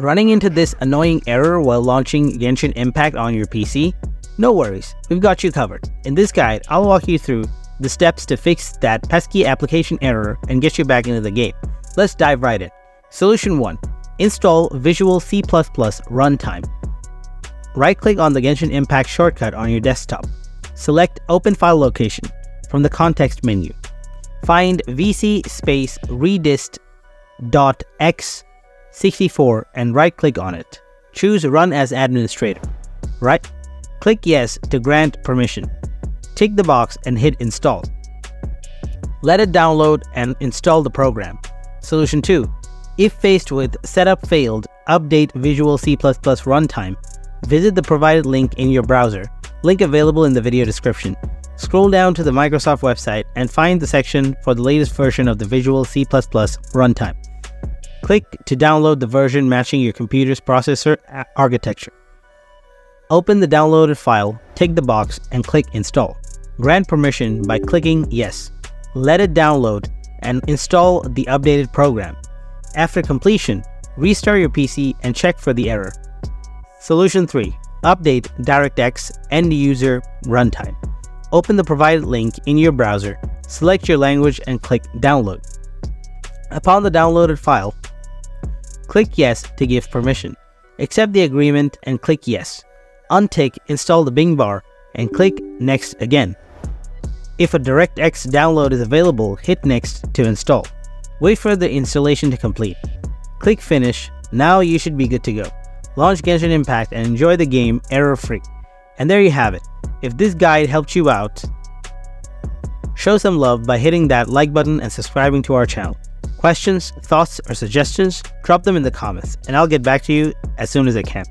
Running into this annoying error while launching Genshin Impact on your PC? No worries, we've got you covered. In this guide, I'll walk you through the steps to fix that pesky application error and get you back into the game. Let's dive right in. Solution 1. Install Visual C++ Runtime. Right-click on the Genshin Impact shortcut on your desktop. Select Open File Location from the context menu. Find vc space redist.x64 and right-click on it. Choose Run as Administrator. Right? Click Yes to grant permission. Tick the box and hit Install. Let it download and install the program. Solution 2. If faced with Setup Failed, update Visual C++ Runtime, visit the provided link in your browser, link available in the video description. Scroll down to the Microsoft website and find the section for the latest version of the Visual C++ Runtime. Click to download the version matching your computer's processor architecture. Open the downloaded file, tick the box, and click Install. Grant permission by clicking Yes. Let it download and install the updated program. After completion, restart your PC and check for the error. Solution 3. Update DirectX End User Runtime. Open the provided link in your browser, select your language and click Download. Upon the downloaded file, click Yes to give permission. Accept the agreement and click Yes. Untick Install the Bing bar and click Next again. If a DirectX download is available, hit Next to install. Wait for the installation to complete. Click Finish. Now you should be good to go. Launch Genshin Impact and enjoy the game error-free. And there you have it. If this guide helped you out, show some love by hitting that like button and subscribing to our channel. Questions, thoughts, or suggestions? Drop them in the comments and I'll get back to you as soon as I can.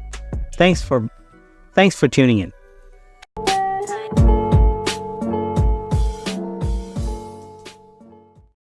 Thanks for tuning in.